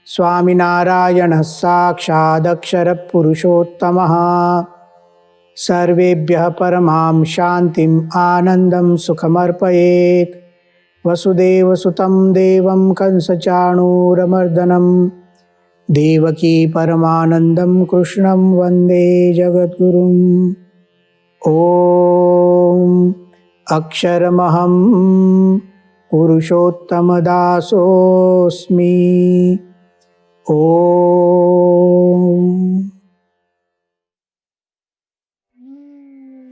स्वामिनारायणः साक्षादक्षरः पुरुषोत्तमः। सर्वेभ्यः परमां शान्तिम् आनन्दं सुखमर्पयेत्। वसुदेवसुतं देवं कंसचाणूरमर्दनं देवकी परमानन्दं कृष्णं वन्दे जगद्गुरुम्। ॐ अक्षरमहं पुरुषोत्तमदासोऽस्मि। ओम।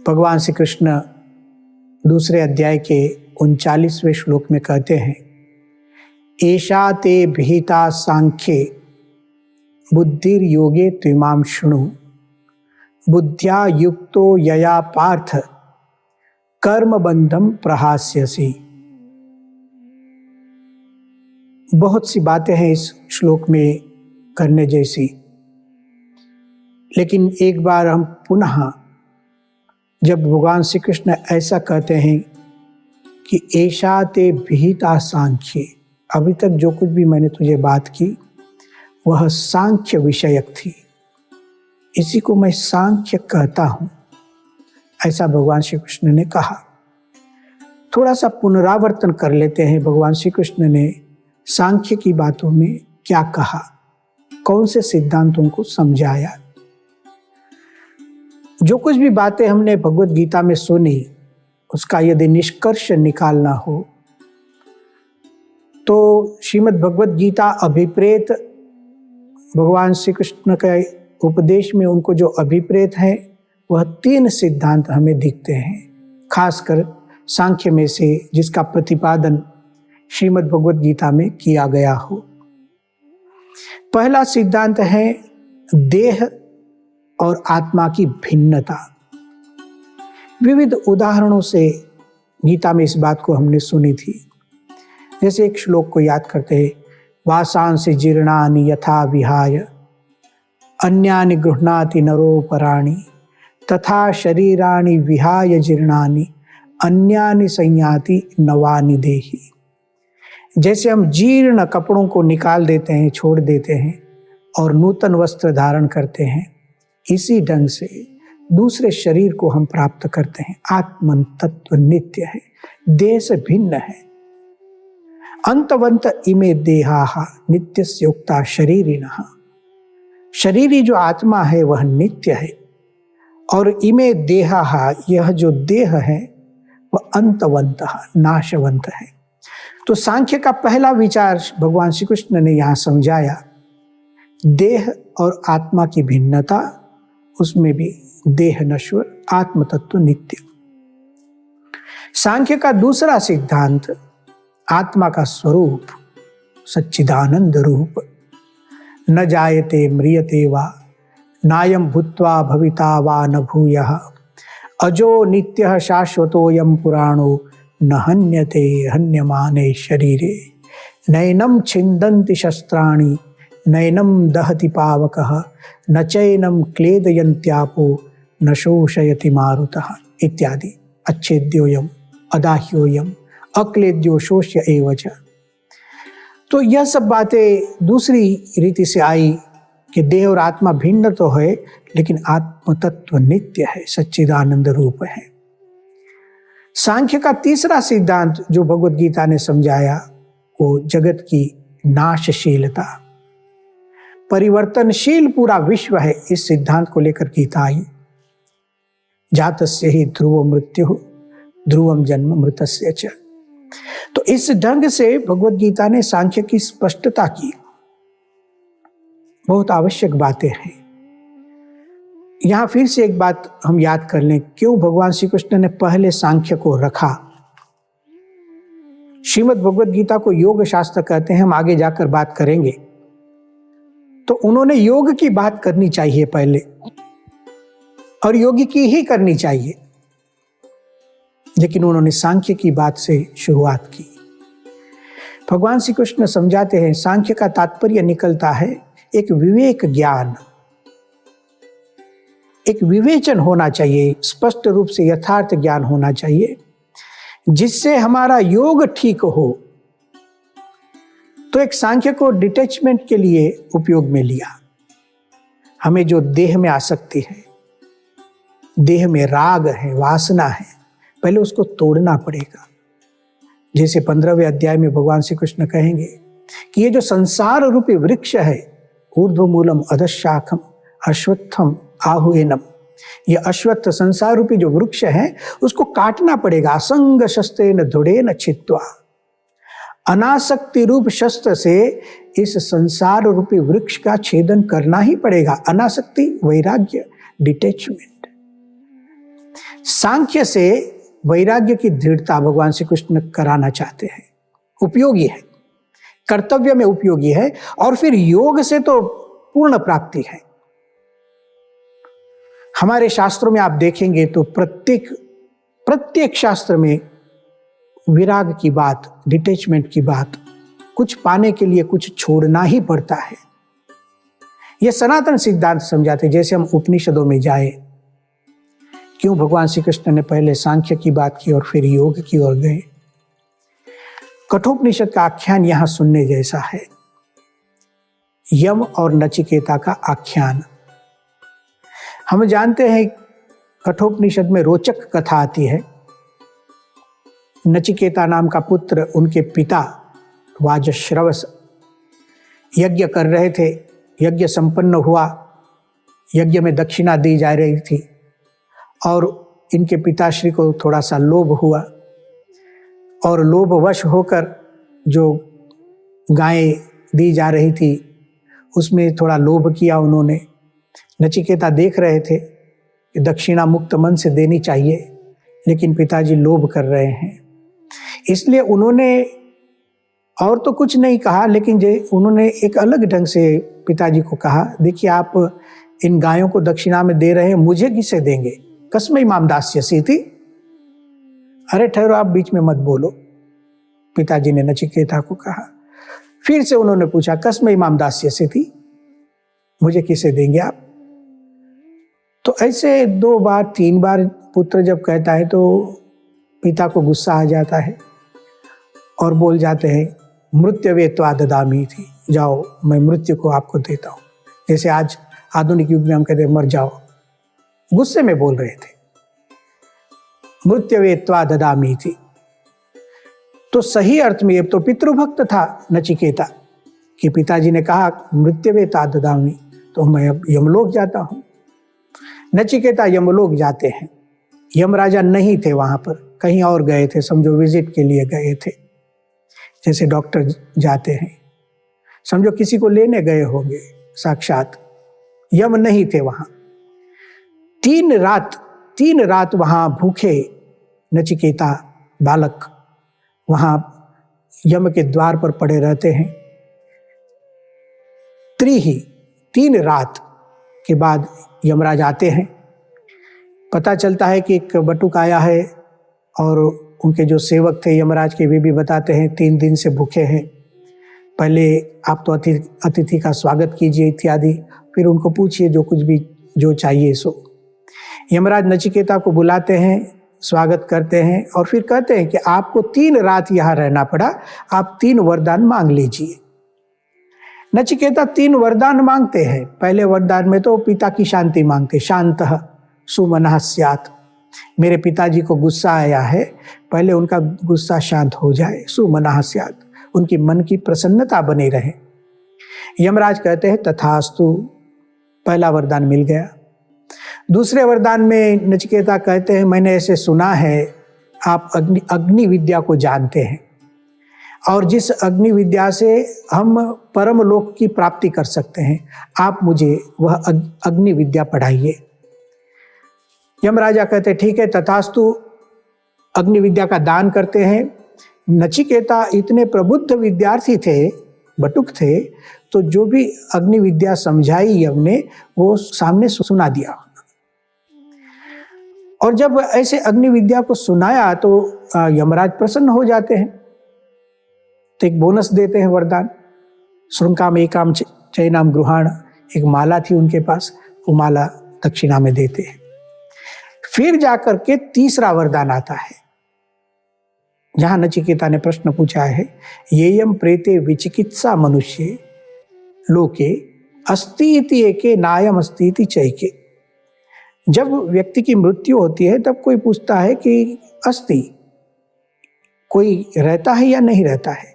भगवान श्री कृष्ण दूसरे अध्याय के 39वें श्लोक में कहते हैं, एषा ते विहिता सांख्ये बुद्धिर्योगे त्विमां शृणु बुद्ध्या युक्तो यया पार्थ कर्मबंधं प्रहास्यसि। बहुत सी बातें हैं इस श्लोक में करने जैसी, लेकिन एक बार हम पुनः जब भगवान श्री कृष्ण ऐसा कहते हैं कि ऐशा ते विहिता सांख्ये, अभी तक जो कुछ भी मैंने तुझे बात की वह सांख्य विषयक थी, इसी को मैं सांख्य कहता हूं, ऐसा भगवान श्री कृष्ण ने कहा। थोड़ा सा पुनरावर्तन कर लेते हैं, भगवान श्री कृष्ण ने सांख्य की बातों में क्या कहा, कौन से सिद्धांतों को समझाया। जो कुछ भी बातें हमने भगवत गीता में सुनी, उसका यदि निष्कर्ष निकालना हो तो श्रीमद् भगवत गीता अभिप्रेत, भगवान श्री कृष्ण के उपदेश में उनको जो अभिप्रेत है वह 3 सिद्धांत हमें दिखते हैं, खासकर सांख्य में से, जिसका प्रतिपादन श्रीमद् भगवत गीता में किया गया हो। पहला सिद्धांत है देह और आत्मा की भिन्नता। विविध उदाहरणों से गीता में इस बात को हमने सुनी थी। जैसे एक श्लोक को याद करते हैं, वासांसि जीर्णानि यथा विहाय अन्यानि गृह्णाति नरोपराणि तथा शरीराणि विहाय जीर्णानि अन्यानि संयाति नवानि देहि। जैसे हम जीर्ण कपड़ों को निकाल देते हैं, छोड़ देते हैं और नूतन वस्त्र धारण करते हैं, इसी ढंग से दूसरे शरीर को हम प्राप्त करते हैं। आत्मन तत्व नित्य है, देह से भिन्न है। अंतवंत इमे देहाः नित्यस्य उक्ता शरीरिणः। शरीरी जो आत्मा है वह नित्य है, और इमे देहाः, यह जो देह है वह अंतवंतः, नाशवंत है। तो सांख्य का पहला विचार भगवान श्री कृष्ण ने यहाँ समझाया, देह और आत्मा की भिन्नता, उसमें भी देह नश्वर, आत्म तत्व नित्य। सांख्य का दूसरा सिद्धांत आत्मा का स्वरूप सच्चिदानंद रूप, न जायते म्रियते वा नायं भूत्वा भविता वा न भूयः अजो नित्यः शाश्वतोऽयं पुराणो न हन्यते हन्यमाने शरीरे नैनं छिन्दन्ति शस्त्राणि नैनं दहति पावकः न चैनं क्लेदयन्त्यापो न शोषयति मारुतः इत्यादि। अच्छेद्योयम अदाह्योयम अक्लेद्यो शोष्य एव च। तो यह सब बातें दूसरी रीति से आई कि देह और आत्मा भिन्न तो है, लेकिन आत्म तत्व नित्य है, सच्चिदानंद रूप है। सांख्य का तीसरा सिद्धांत जो भगवत गीता ने समझाया वो जगत की नाशशीलता, परिवर्तनशील पूरा विश्व है, इस सिद्धांत को लेकर गीता आई। जातस्य ही ध्रुव मृत्यु ध्रुवम जन्म मृतस्य च। तो इस ढंग से भगवत गीता ने सांख्य की स्पष्टता की। बहुत आवश्यक बातें हैं। यहां फिर से एक बात हम याद कर लें, क्यों भगवान श्री कृष्ण ने पहले सांख्य को रखा। श्रीमद् भगवत गीता को योग शास्त्र कहते हैं, हम आगे जाकर बात करेंगे। तो उन्होंने योग की बात करनी चाहिए पहले, और योगी की ही करनी चाहिए, लेकिन उन्होंने सांख्य की बात से शुरुआत की। भगवान श्री कृष्ण समझाते हैं, सांख्य का तात्पर्य निकलता है एक विवेक ज्ञान, एक विवेचन होना चाहिए, स्पष्ट रूप से यथार्थ ज्ञान होना चाहिए, जिससे हमारा योग ठीक हो। तो एक सांख्य को डिटैचमेंट के लिए उपयोग में लिया। हमें जो देह में आसक्ति है, देह में राग है, वासना है, पहले उसको तोड़ना पड़ेगा। जैसे 15वें अध्याय में भगवान श्री कृष्ण कहेंगे कि ये जो संसार रूपी वृक्ष है, ऊर्ध्वमूलम अधशाखम अश्वत्थम आहुएनम, ये अश्वत्थ संसार रूपी जो वृक्ष है उसको काटना पड़ेगा। असंग शस्त्रेण दृढ़ेन छित्त्वा, अनासक्ति रूप शस्त्र से इस संसार रूपी वृक्ष का छेदन करना ही पड़ेगा। अनासक्ति, वैराग्य, डिटैचमेंट। सांख्य से वैराग्य की दृढ़ता भगवान श्री कृष्ण कराना चाहते हैं। उपयोगी है, कर्तव्य में उपयोगी है, और फिर योग से तो पूर्ण प्राप्ति है। हमारे शास्त्रों में आप देखेंगे तो प्रत्येक शास्त्र में विराग की बात, डिटैचमेंट की बात, कुछ पाने के लिए कुछ छोड़ना ही पड़ता है। यह सनातन सिद्धांत समझाते। जैसे हम उपनिषदों में जाए, क्यों भगवान श्री कृष्ण ने पहले सांख्य की बात की और फिर योग की ओर गए। कठोपनिषद का आख्यान यहां सुनने जैसा है। यम और नचिकेता का आख्यान। हम जानते हैं कठोपनिषद में रोचक कथा आती है। नचिकेता नाम का पुत्र, उनके पिता वाजश्रवस यज्ञ कर रहे थे। यज्ञ संपन्न हुआ, यज्ञ में दक्षिणा दी जा रही थी, और इनके पिताश्री को थोड़ा सा लोभ हुआ, और लोभवश होकर जो गायें दी जा रही थी उसमें थोड़ा लोभ किया उन्होंने। नचिकेता देख रहे थे कि दक्षिणा मुक्त मन से देनी चाहिए, लेकिन पिताजी लोभ कर रहे हैं। इसलिए उन्होंने और तो कुछ नहीं कहा, लेकिन उन्होंने एक अलग ढंग से पिताजी को कहा, देखिए आप इन गायों को दक्षिणा में दे रहे हैं, मुझे किसे देंगे? कस्मै माम दास्यसीति। अरे ठहरो, आप बीच में मत बोलो, पिताजी ने नचिकेता को कहा। फिर से उन्होंने पूछा, कस्मै माम दास्यसीति, मुझे किसे देंगे आप? तो ऐसे 2 बार 3 बार पुत्र जब कहता है तो पिता को गुस्सा आ जाता है और बोल जाते हैं, मृत्यवे त्वा ददामी थी, जाओ मैं मृत्यु को आपको देता हूँ। जैसे आज आधुनिक युग में हम कहते हैं मर जाओ, गुस्से में बोल रहे थे। मृत्यवे त्वा ददामी थी, तो सही अर्थ में ये तो पितृभक्त था नचिकेता कि पिताजी ने कहा मृत्यवे त्वा ददामी, तो मैं अब यमलोक जाता हूँ। नचिकेता यमलोक जाते हैं। यमराजा नहीं थे वहां पर, कहीं और गए थे, समझो विजिट के लिए गए थे, जैसे डॉक्टर जाते हैं, समझो किसी को लेने गए होंगे साक्षात। यम नहीं थे वहां। 3 रात वहां भूखे नचिकेता बालक वहां यम के द्वार पर पड़े रहते हैं। 3 रात के बाद यमराज आते हैं। पता चलता है कि एक बटुक आया है, और उनके जो सेवक थे यमराज के, वे भी बताते हैं 3 दिन से भूखे हैं, पहले आप तो अतिथि का स्वागत कीजिए इत्यादि, फिर उनको पूछिए जो कुछ भी जो चाहिए सो। यमराज नचिकेता को बुलाते हैं, स्वागत करते हैं, और फिर कहते हैं कि आपको 3 रात यहाँ रहना पड़ा, आप 3 वरदान मांग लीजिए। नचिकेता 3 वरदान मांगते हैं। पहले वरदान में तो पिता की शांति मांगते, शांतः सुमनः स्यात्, मेरे पिताजी को गुस्सा आया है, पहले उनका गुस्सा शांत हो जाए, सुमनः स्यात्, उनकी मन की प्रसन्नता बनी रहे। यमराज कहते हैं तथास्तु, पहला वरदान मिल गया। दूसरे वरदान में नचिकेता कहते हैं, मैंने ऐसे सुना है आप अग्नि विद्या को जानते हैं, और जिस अग्नि विद्या से हम परम लोक की प्राप्ति कर सकते हैं, आप मुझे वह अग्नि विद्या पढ़ाइए। यमराजा कहते ठीक है तथास्तु, अग्नि विद्या का दान करते हैं। नचिकेता इतने प्रबुद्ध विद्यार्थी थे, बटुक थे, तो जो भी अग्नि विद्या समझाई यम ने, वो सामने सुना दिया। और जब ऐसे अग्नि विद्या को सुनाया तो यमराज प्रसन्न हो जाते हैं, तो एक बोनस देते हैं वरदान, श्रृंकाम एकाम चैनाम गृहाण, एक माला थी उनके पास, वो माला दक्षिणा में देते हैं। फिर जाकर के तीसरा वरदान आता है, जहां नचिकेता ने प्रश्न पूछा है, येयम प्रेते विचिकित्सा मनुष्य लोके अस्ति इति एके नायम अस्ति इति चैके। जब व्यक्ति की मृत्यु होती है तब कोई पूछता है कि अस्ति, कोई रहता है या नहीं रहता है।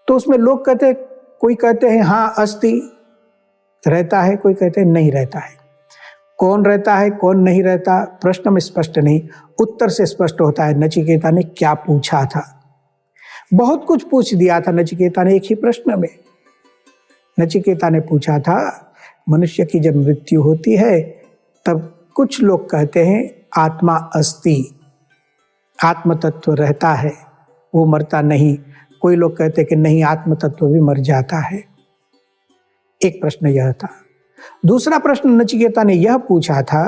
तो उसमें लोग कहते हैं, कोई कहते हैं हाँ अस्ति रहता है, कोई कहते हैं नहीं रहता है। कौन रहता है कौन नहीं रहता प्रश्न में स्पष्ट नहीं, उत्तर से स्पष्ट होता है नचिकेता ने क्या पूछा था। बहुत कुछ पूछ दिया था नचिकेता ने एक ही प्रश्न में। नचिकेता ने पूछा था, मनुष्य की जब मृत्यु होती है तब कुछ लोग कहते हैं आत्मा अस्ति, आत्म तत्व रहता है, वो मरता नहीं। कोई लोग कहते कि नहीं, आत्म तत्व भी मर जाता है। एक प्रश्न यह था। दूसरा प्रश्न नचिकेता ने यह पूछा था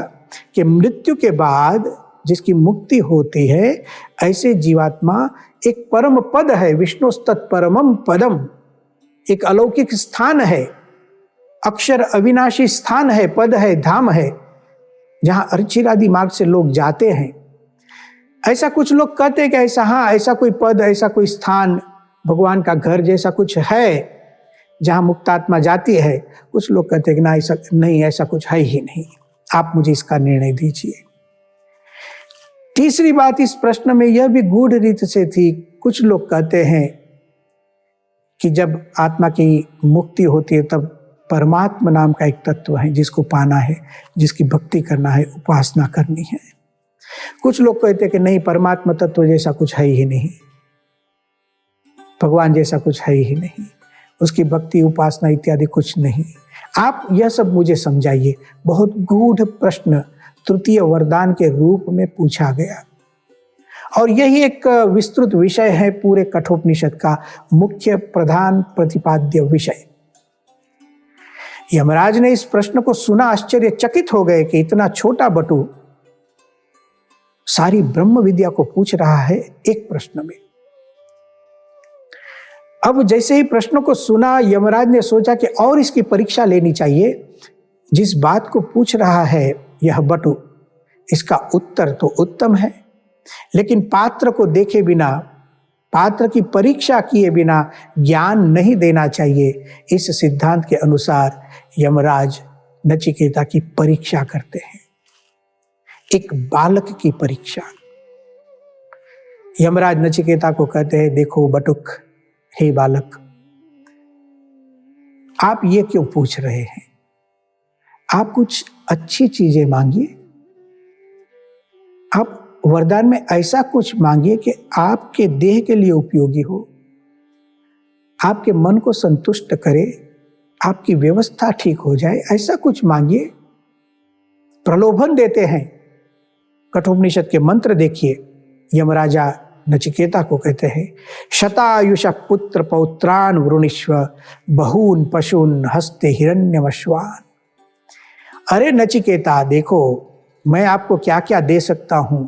कि मृत्यु के बाद जिसकी मुक्ति होती है, ऐसे जीवात्मा एक परम पद है, विष्णुस्तत्परमम पदम, एक अलौकिक स्थान है, अक्षर अविनाशी स्थान है, पद है, धाम है, जहां अर्चिरादि मार्ग से लोग जाते हैं। ऐसा कुछ लोग कहते हैं कि ऐसा, हाँ ऐसा कोई पद, ऐसा कोई स्थान, भगवान का घर जैसा कुछ है जहां मुक्तात्मा जाती है। कुछ लोग कहते हैं कि ना ऐसा नहीं, ऐसा कुछ है ही नहीं। आप मुझे इसका निर्णय दीजिए। तीसरी बात इस प्रश्न में यह भी गूढ़ रीत से थी। कुछ लोग कहते हैं कि जब आत्मा की मुक्ति होती है तब परमात्मा नाम का एक तत्व है जिसको पाना है, जिसकी भक्ति करना है, उपासना करनी है। कुछ लोग कहते हैं कि नहीं, परमात्मा तत्व जैसा कुछ है ही नहीं, भगवान जैसा कुछ है ही नहीं, उसकी भक्ति उपासना इत्यादि कुछ नहीं। आप यह सब मुझे समझाइए। बहुत गूढ़ प्रश्न तृतीय वरदान के रूप में पूछा गया और यही एक विस्तृत विषय है पूरे कठोपनिषद का, मुख्य प्रधान प्रतिपाद्य विषय। यमराज ने इस प्रश्न को सुना, आश्चर्यचकित हो गए कि इतना छोटा बटु सारी ब्रह्म विद्या को पूछ रहा है एक प्रश्न में। अब जैसे ही प्रश्न को सुना, यमराज ने सोचा कि और इसकी परीक्षा लेनी चाहिए। जिस बात को पूछ रहा है यह बटु, इसका उत्तर तो उत्तम है, लेकिन पात्र को देखे बिना, पात्र की परीक्षा किए बिना ज्ञान नहीं देना चाहिए। इस सिद्धांत के अनुसार यमराज नचिकेता की परीक्षा करते हैं, एक बालक की परीक्षा। यमराज नचिकेता को कहते हैं, देखो बटुक, हे बालक, आप ये क्यों पूछ रहे हैं? आप कुछ अच्छी चीजें मांगिए, आप वरदान में ऐसा कुछ मांगिए कि आपके देह के लिए उपयोगी हो, आपके मन को संतुष्ट करे, आपकी व्यवस्था ठीक हो जाए, ऐसा कुछ मांगिए। प्रलोभन देते हैं। कठोपनिषद के मंत्र देखिए। यमराजा नचिकेता को कहते हैं, शतायुष पुत्र पौत्रान वृणीष्व बहून पशून हस्ते हिरण्यमश्वान। अरे नचिकेता, देखो मैं आपको क्या क्या दे सकता हूं।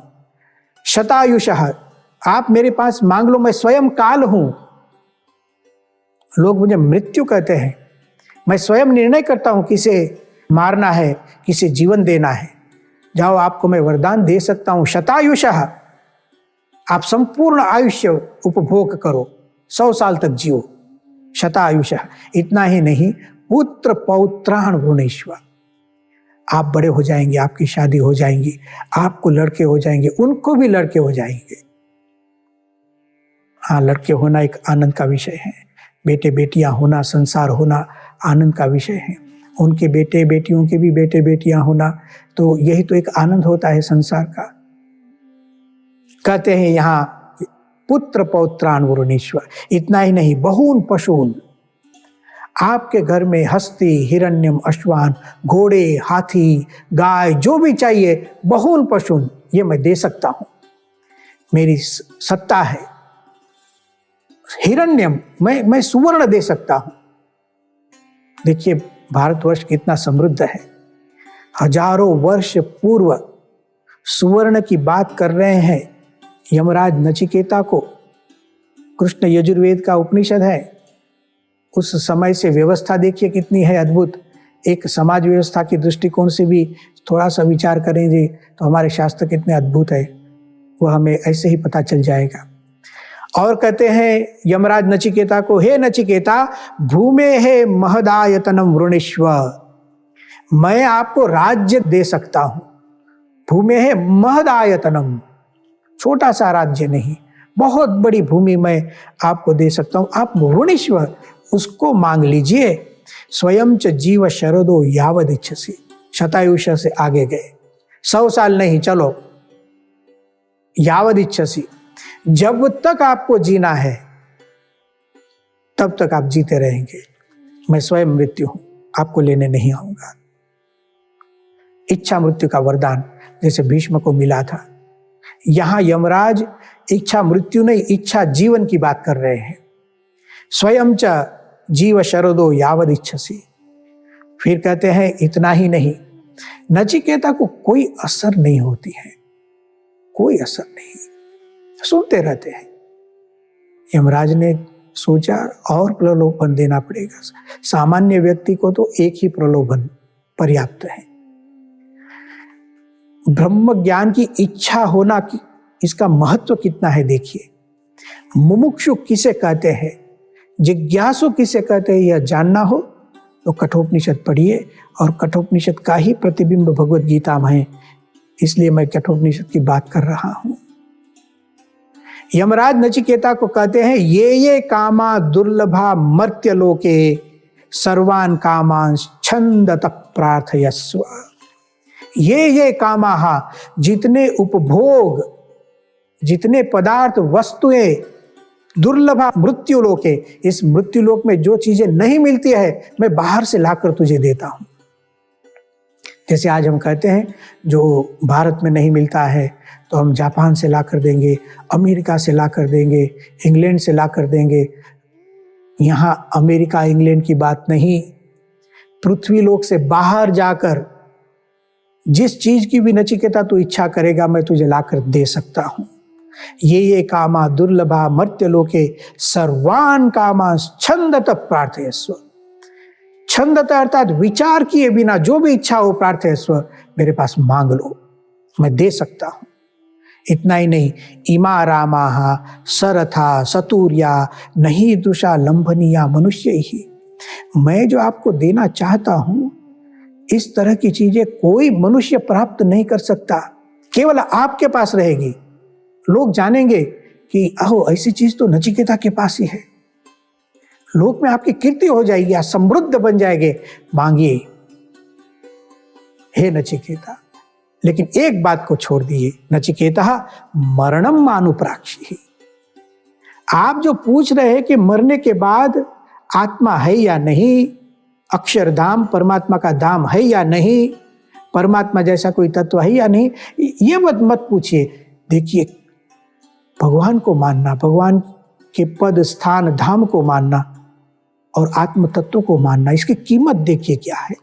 शतायुष, आप मेरे पास मांग लो, मैं स्वयं काल हूं। लोग मुझे मृत्यु कहते हैं, मैं स्वयं निर्णय करता हूं किसे मारना है, किसे जीवन देना है। जाओ, आपको मैं वरदान दे सकता हूं। शतायुष, आप संपूर्ण आयुष्य उपभोग करो, 100 साल तक जियो। शतायुष, इतना ही नहीं, पुत्र पौत्रान वृणीष्व, आप बड़े हो जाएंगे, आपकी शादी हो जाएंगी, आपको लड़के हो जाएंगे, उनको भी लड़के हो जाएंगे। हाँ, लड़के होना एक आनंद का विषय है, बेटे बेटियां होना, संसार होना आनंद का विषय है। उनके बेटे बेटियों के भी बेटे बेटियां होना, तो यही तो एक आनंद होता है संसार का। कहते हैं यहां पुत्र पौत्रान वरुणीश्वर, इतना ही नहीं, बहून पशून, आपके घर में हस्ती, हिरण्यम, अश्वान, घोड़े, हाथी, गाय, जो भी चाहिए, बहून पशून, ये मैं दे सकता हूं, मेरी सत्ता है। हिरण्यम, मैं सुवर्ण दे सकता हूं। देखिए भारतवर्ष कितना समृद्ध है। हजारों वर्ष पूर्व सुवर्ण की बात कर रहे हैं यमराज नचिकेता को। कृष्ण यजुर्वेद का उपनिषद है। उस समय से व्यवस्था देखिए कितनी है अद्भुत। एक समाज व्यवस्था की दृष्टिकोण से भी थोड़ा सा विचार करेंगे तो हमारे शास्त्र कितने अद्भुत है। वह हमें ऐसे ही पता चल जाएगा। और कहते हैं यमराज नचिकेता को, हे नचिकेता, भूमे है महदायतनम वृणीष्व, मैं आपको राज्य दे सकता हूं। भूमे है महदायतनम, छोटा सा राज्य नहीं, बहुत बड़ी भूमि मैं आपको दे सकता हूं, आप वृणीष्व, उसको मांग लीजिए। स्वयं च जीव शरदो यावद इच्छसी, शतायुष से आगे गए, 100 साल नहीं, चलो यावद इच्छसी, जब तक आपको जीना है तब तक आप जीते रहेंगे, मैं स्वयं मृत्यु हूं, आपको लेने नहीं आऊंगा। इच्छा मृत्यु का वरदान जैसे भीष्म को मिला था, यहां यमराज इच्छा मृत्यु नहीं, इच्छा जीवन की बात कर रहे हैं। स्वयं च जीव शरदो यावद इच्छसी। फिर कहते हैं इतना ही नहीं, नचिकेता को कोई असर नहीं होती है, कोई असर नहीं, सुनते रहते हैं। यमराज ने सोचा और प्रलोभन देना पड़ेगा, सामान्य व्यक्ति को तो एक ही प्रलोभन पर्याप्त है। ब्रह्म ज्ञान की इच्छा होना की इसका महत्व कितना है देखिए। मुमुक्षु किसे कहते हैं, जिज्ञासु किसे कहते हैं, यह जानना हो तो कठोपनिषद पढ़िए, और कठोपनिषद का ही प्रतिबिंब भगवत गीता में है, इसलिए मैं कठोपनिषद की बात कर रहा हूं। यमराज नचिकेता को कहते हैं, ये कामा दुर्लभा मर्त्य लोके सर्वान कामांश छंदत प्रार्थयस्व। ये कामाहा, जितने उपभोग, जितने पदार्थ, वस्तुएं दुर्लभा मृत्युलोके, इस मृत्युलोक में जो चीजें नहीं मिलती है मैं बाहर से लाकर तुझे देता हूं। जैसे आज हम कहते हैं जो भारत में नहीं मिलता है तो हम जापान से ला कर देंगे, अमेरिका से ला कर देंगे, इंग्लैंड से ला कर देंगे। यहाँ अमेरिका इंग्लैंड की बात नहीं, पृथ्वी लोक से बाहर जाकर जिस चीज की भी नचिकेता तू इच्छा करेगा मैं तुझे लाकर दे सकता हूं। ये कामा दुर्लभा मर्त्य लोके सर्वान कामा छंदत प्रार्थयस्व। छंदत अर्थात विचार किए बिना जो भी इच्छा हो प्रार्थयस्व, मेरे पास मांग लो, मैं दे सकता हूं। इतना ही नहीं, इमा रामाहा सरथा सतूर्या नहीं दुषा लंभनिया मनुष्य ही। मैं जो आपको देना चाहता हूं इस तरह की चीजें कोई मनुष्य प्राप्त नहीं कर सकता, केवल आपके पास रहेगी। लोग जानेंगे कि अहो ऐसी चीज तो नचिकेता के पास ही है, लोक में आपकी कीर्ति हो जाएगी, आप समृद्ध बन जाएंगे। मांगिए हे नचिकेता, लेकिन एक बात को छोड़ दिए, नचिकेता मरणम मानुप्राक्षी। आप जो पूछ रहे हैं कि मरने के बाद आत्मा है या नहीं, अक्षरधाम परमात्मा का धाम है या नहीं, परमात्मा जैसा कोई तत्व है या नहीं, ये मत पूछिए। देखिए भगवान को मानना, भगवान के पद स्थान धाम को मानना और आत्म तत्व को मानना, इसकी कीमत देखिए क्या है।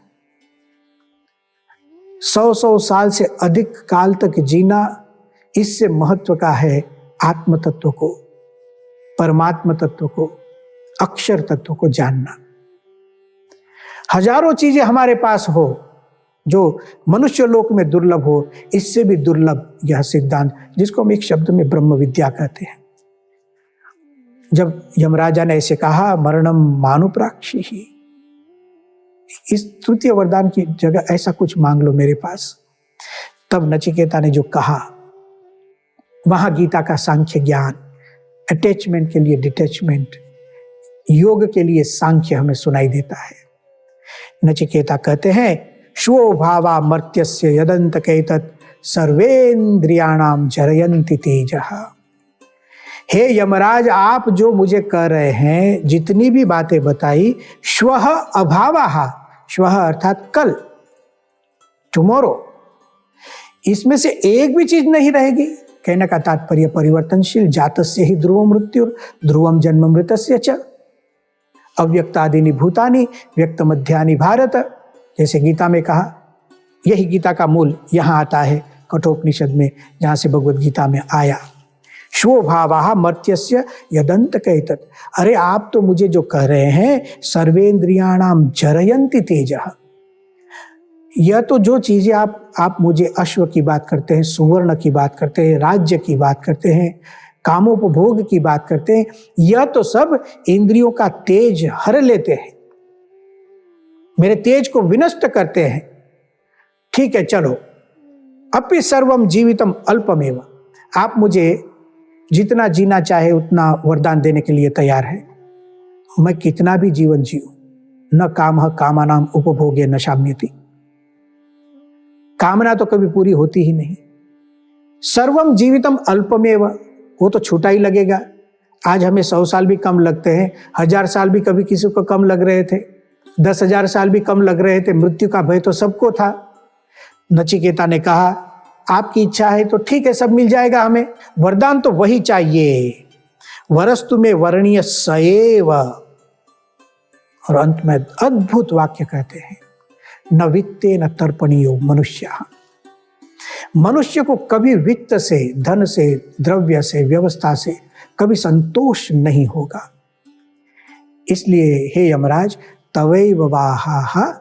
100 साल से अधिक काल तक जीना, इससे महत्व का है आत्म तत्व को, परमात्मा तत्व को, अक्षर तत्व को जानना। हजारों चीजें हमारे पास हो जो मनुष्य लोक में दुर्लभ हो, इससे भी दुर्लभ यह सिद्धांत, जिसको हम एक शब्द में ब्रह्म विद्या कहते हैं। जब यमराजा ने ऐसे कहा मरणम मानुप्राक्षी ही, इस तृतीय वरदान की जगह ऐसा कुछ मांग लो मेरे पास, तब नचिकेता ने जो कहा, वहां गीता का सांख्य ज्ञान, अटैचमेंट के लिए डिटैचमेंट, योग के लिए सांख्य हमें सुनाई देता है। नचिकेता कहते हैं श्वो भावा मर्त्यस्य यदंत कैतत् सर्वेन्द्रियाणाम जरयन्ति तेजः। हे यमराज, आप जो मुझे कह रहे हैं, जितनी भी बातें बताई, श्वः अभावः, श्वः अर्थात कल, टुमारो, इसमें से एक भी चीज नहीं रहेगी। कहने का तात्पर्य परिवर्तनशील, जातस्य ही ध्रुव मृत्यु ध्रुवम जन्म मृतस्य च, अव्यक्तादीनि भूतानि व्यक्त मध्यानि भारत, जैसे गीता में कहा। यही गीता का मूल यहाँ आता है कठोपनिषद में, जहाँ से भगवत गीता में आया। श्वो भावाः मर्त्यस्य यदंत कैतत्। अरे आप तो मुझे जो कह रहे हैं सर्वेन्द्रियाणाम जरयन्ति तेजः, यह तो जो चीजें आप मुझे अश्व की बात करते हैं, सुवर्ण की बात करते हैं, राज्य की बात करते हैं, कामोपभोग की बात करते हैं, यह तो सब इंद्रियों का तेज हर लेते हैं, मेरे तेज को विनष्ट करते हैं। ठीक है, चलो, अपि सर्वम जीवितम अल्पमेव, आप मुझे जितना जीना चाहे उतना वरदान देने के लिए तैयार है। मैं कितना भी जीवन जीऊं, न कामः कामानाम उपभोगे न शाम्यति, कामना तो कभी पूरी होती ही नहीं। सर्वम जीवितम अल्पमेव, वो तो छोटा ही लगेगा। आज हमें 100 साल भी कम लगते हैं, 1000 साल भी कभी किसी को कम लग रहे थे, 10,000 साल भी कम लग रहे थे। मृत्यु का भय तो सबको था। नचिकेता ने कहा, आपकी इच्छा है तो ठीक है, सब मिल जाएगा हमें, वरदान तो वही चाहिए, वरस्तु में वर्णीय सएव। और अंत में अद्भुत वाक्य कहते हैं, न वित्ते न तर्पणीयो मनुष्य। मनुष्य को कभी वित्त से, धन से, द्रव्य से, व्यवस्था से कभी संतोष नहीं होगा। इसलिए हे यमराज, तवैव वाहा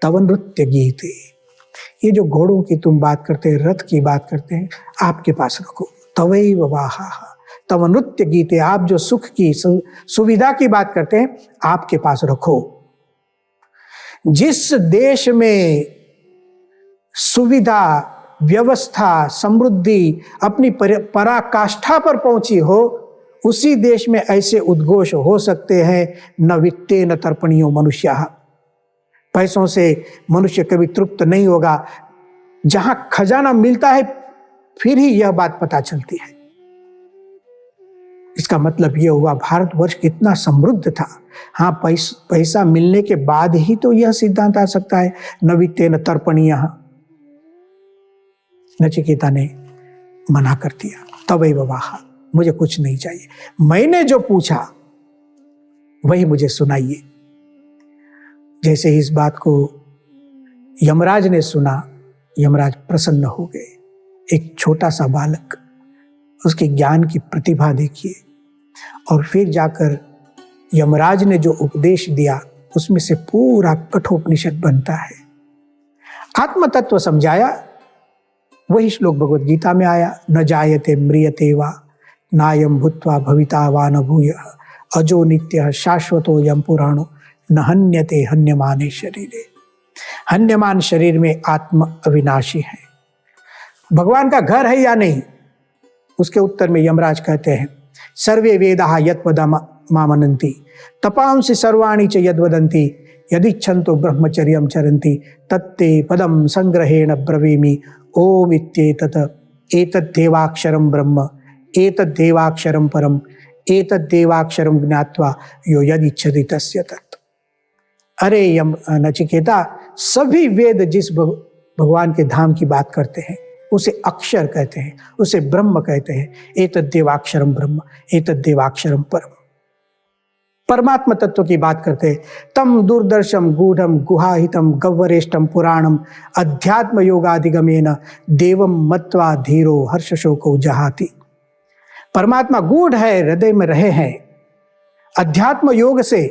तव नृत्य गीते, ये जो घोड़ों की तुम बात करते हैं, रथ की बात करते हैं, आपके पास रखो। तवैव वाहा तव नृत्य गीते, आप जो सुख की सुविधा की बात करते हैं, आपके पास रखो। जिस देश में सुविधा, व्यवस्था, समृद्धि अपनी पराकाष्ठा पर पहुंची हो, उसी देश में ऐसे उद्घोष हो सकते हैं, न वित्ते न तर्पणीयो मनुष्य। पैसों से मनुष्य कभी तृप्त नहीं होगा। जहां खजाना मिलता है फिर ही यह बात पता चलती है। इसका मतलब यह हुआ, भारतवर्ष कितना समृद्ध था। हाँ, पैसा मिलने के बाद ही तो यह सिद्धांत आ सकता है, न वित्ते न तर्पणीय। नचिकेता ने मना कर दिया, तवैव वाहा, मुझे कुछ नहीं चाहिए, मैंने जो पूछा वही मुझे सुनाइए। जैसे ही इस बात को यमराज ने सुना, यमराज प्रसन्न हो गए। एक छोटा सा बालक, उसके ज्ञान की प्रतिभा देखिए। और फिर जाकर यमराज ने जो उपदेश दिया, उसमें से पूरा कठोपनिषद बनता है। आत्म तत्व समझाया, वही श्लोक भगवत गीता में आया, न जायते म्रियते वा नायम भूत्वा भविता वा न भूयः अजो नित्यः शाश्वतो यम पुराणो न हन्यते हन्यमाने शरीरे। हन्यमान शरीर में आत्मा अविनाशी है। भगवान का घर है या नहीं, उसके उत्तर में यमराज कहते हैं, सर्वे वेदाः यत्पदम् मामनन्ति तपांसि सर्वाणि च यद्वदन्ति यदिच्छन्तो ब्रह्मचर्यं चरन्ति तत्ते पदं संग्रहेण ब्रवीमि ओम इत्येतत् एतद्देवाक्षरं ब्रह्म एतद्देवाक्षरं परम एतद्देवाक्षरं ज्ञात्वा यो यदिच्छति तस्य तत्। अरे नचिकेता, सभी वेद जिस भगवान के धाम की बात करते हैं उसे अक्षर कहते हैं, उसे ब्रह्म कहते हैं। एतद्देवाक्षरम ब्रह्म एतद्देवाक्षरम परम। परमात्मा तत्व की बात करते हैं, तम दुर्दर्शम गूढ़म गुहाहितम गव्वरेष्टम पुराणम अध्यात्म योगाधिगमेन देवम मत्वा धीरो हर्षशोको जहाति। परमात्मा गूढ़ है, हृदय में रहे हैं। अध्यात्म योग से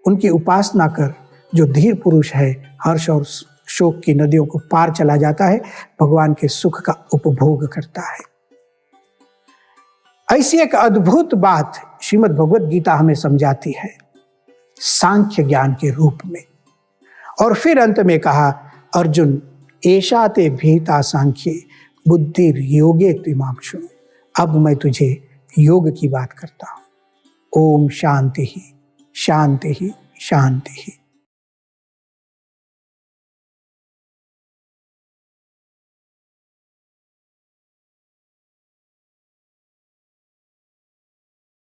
उनकी उपासना कर जो धीर पुरुष है, हर्ष और शोक की नदियों को पार चला जाता है, भगवान के सुख का उपभोग करता है। ऐसी एक अद्भुत बात श्रीमद् भगवत गीता हमें समझाती है, सांख्य ज्ञान के रूप में। और फिर अंत में कहा, अर्जुन एषा ते भीता सांख्ये बुद्धि योगे त्विमां शृणु। अब मैं तुझे योग की बात करता हूं। ओम शांति ही शांति ही शांति ही।